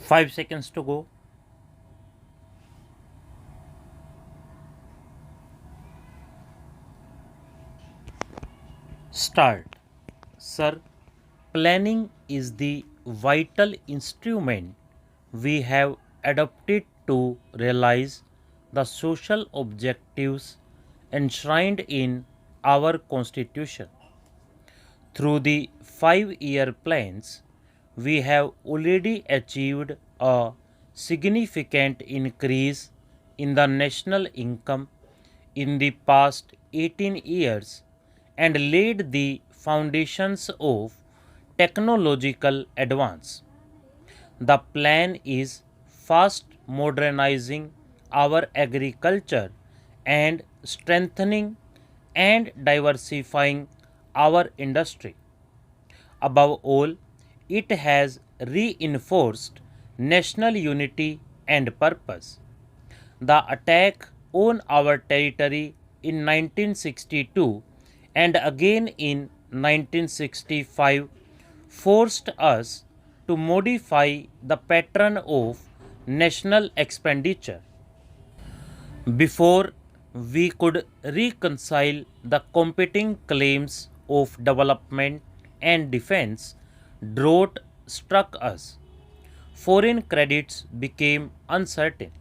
5 seconds to go. Start. Sir, planning is the vital instrument we have adopted to realize the social objectives enshrined in our Constitution. Through the 5-year plans, we have already achieved a significant increase in the national income in the past 18 years and laid the foundations of technological advance. The plan is fast modernizing our agriculture and strengthening and diversifying our industry. Above all, it has reinforced national unity and purpose. The attack on our territory in 1962 and again in 1965 forced us to modify the pattern of national expenditure. Before we could reconcile the competing claims of development and defense, drought struck us. Foreign credits became uncertain.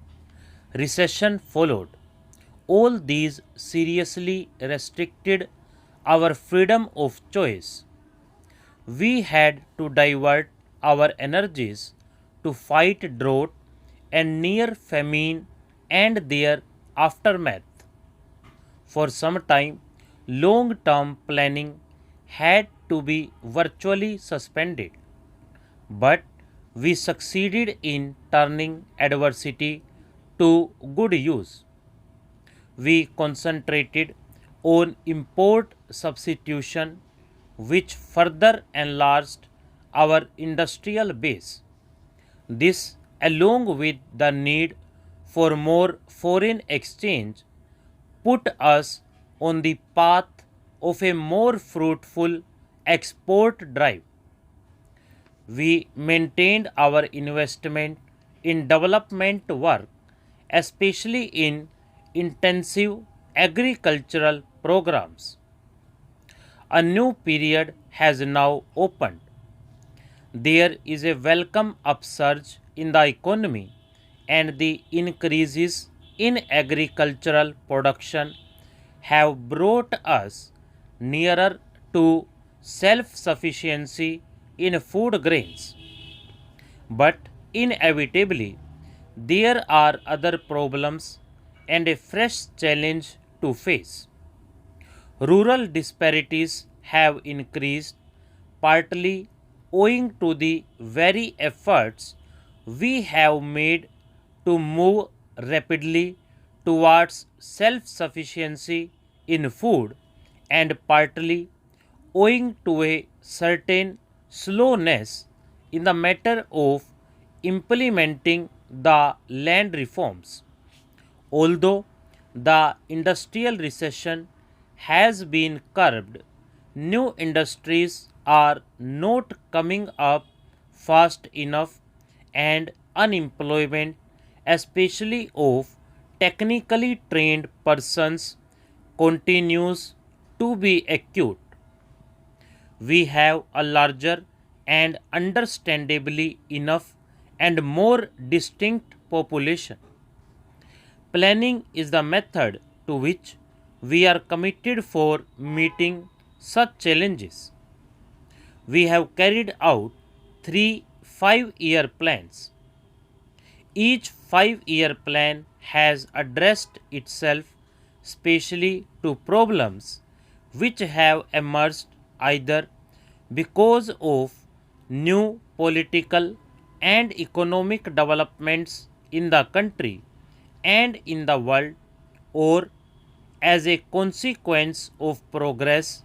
Recession followed. All these seriously restricted our freedom of choice. We had to divert our energies to fight drought and near famine and their aftermath. For some time, long term planning had to be virtually suspended, but we succeeded in turning adversity to good use. We concentrated on import substitution, which further enlarged our industrial base. This, along with the need for more foreign exchange, put us on the path of a more fruitful export drive. We maintained our investment in development work, especially in intensive agricultural programs. A new period has now opened. There is a welcome upsurge in the economy, and the increases in agricultural production have brought us nearer to self sufficiency in food grains. But inevitably, there are other problems and a fresh challenge to face. Rural disparities have increased, partly owing to the very efforts we have made to move rapidly towards self sufficiency in food, and partly owing to a certain slowness in the matter of implementing the land reforms. Although the industrial recession has been curbed, new industries are not coming up fast enough, and unemployment, especially of technically trained persons, continues to be acute. We have a larger and understandably enough and more distinct population. Planning is the method to which we are committed for meeting such challenges. We have carried out 3 5-year plans. Each 5-year plan has addressed itself specially to problems which have emerged either because of new political and economic developments in the country and in the world, or as a consequence of progress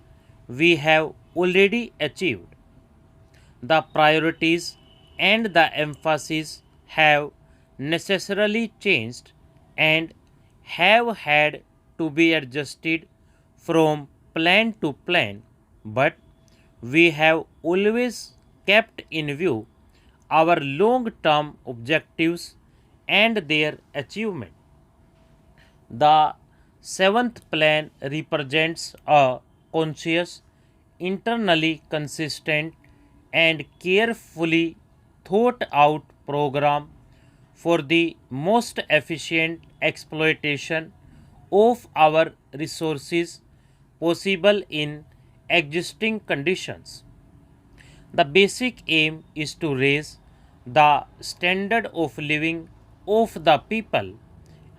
we have already achieved. The priorities and the emphasis have necessarily changed and have had to be adjusted from plan to plan, but we have always kept in view our long term objectives and their achievement. The seventh plan represents a conscious, internally consistent, and carefully thought out program for the most efficient exploitation of our resources possible in existing conditions. The basic aim is to raise the standard of living of the people,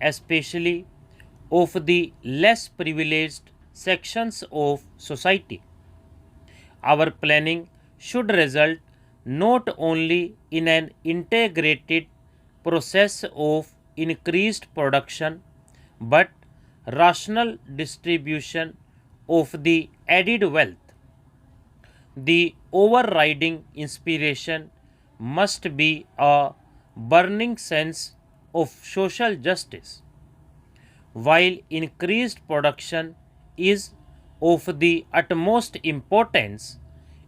especially of the less privileged sections of society. Our planning should result not only in an integrated process of increased production but rational distribution of the added wealth. The overriding inspiration must be a burning sense of social justice. While increased production is of the utmost importance,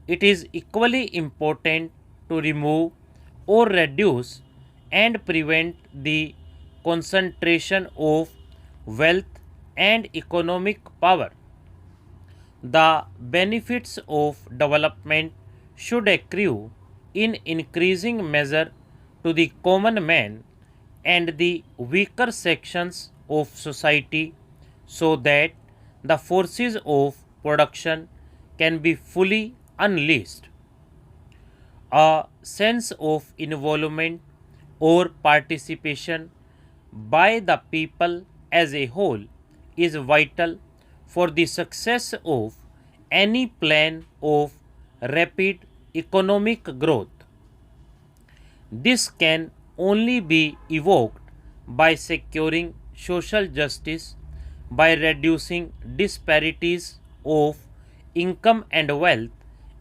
it is equally important to remove or reduce and prevent the concentration of wealth and economic power. The benefits of development should accrue in increasing measure to the common man and the weaker sections of society so that the forces of production can be fully unleashed. A sense of involvement or participation by the people as a whole is vital for the success of any plan of rapid economic growth. This can only be evoked by securing social justice, by reducing disparities of income and wealth,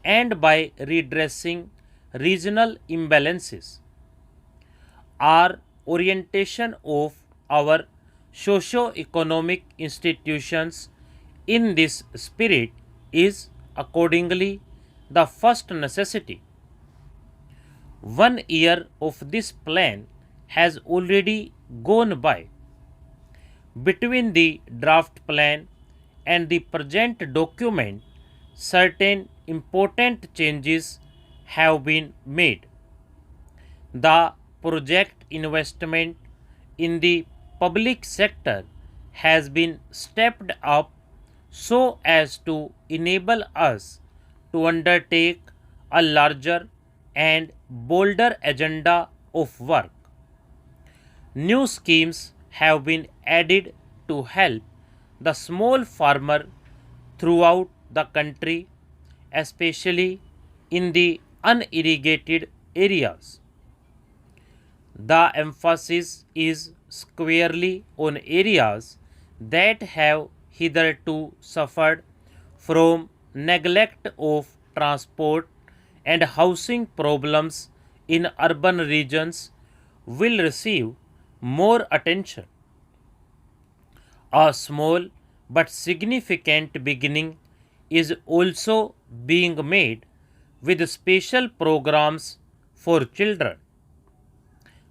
and by redressing regional imbalances. Our orientation of our socio-economic institutions in this spirit is accordingly the first necessity. 1 year of this plan has already gone by. Between the draft plan and the present document, certain important changes have been made. The project investment in the public sector has been stepped up so as to enable us to undertake a larger and bolder agenda of work. New schemes have been added to help the small farmer throughout the country, especially in the unirrigated areas. The emphasis is squarely on areas that have hitherto suffered from neglect of transport and housing problems in urban regions will receive more attention. A small but significant beginning is also being made with special programs for children.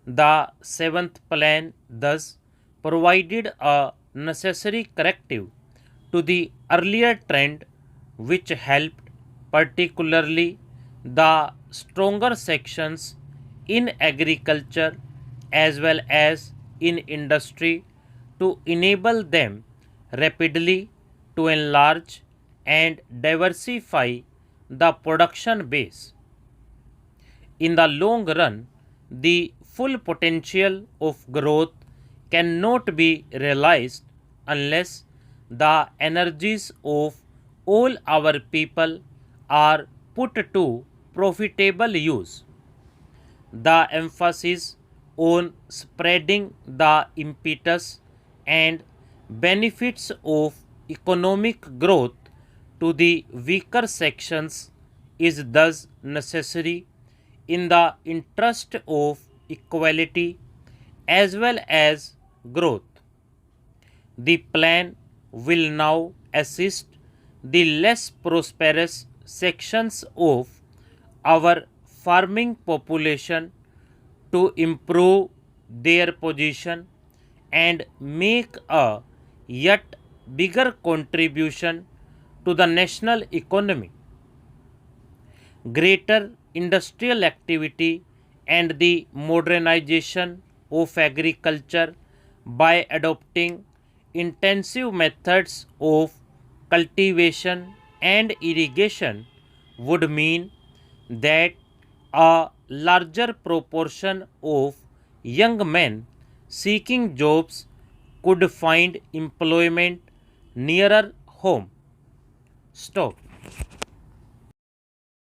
The seventh plan thus provided a necessary corrective to the earlier trend, which helped particularly the stronger sections in agriculture as well as in industry to enable them rapidly to enlarge and diversify the production base. In the long run, the full potential of growth cannot be realized unless the energies of all our people are put to profitable use. The emphasis on spreading the impetus and benefits of economic growth to the weaker sections is thus necessary in the interest of equality as well as growth. The plan will now assist the less prosperous sections of our farming population to improve their position and make a yet bigger contribution to the national economy. Greater industrial activity and the modernization of agriculture by adopting intensive methods of cultivation and irrigation would mean that a larger proportion of young men seeking jobs could find employment nearer home. Stop.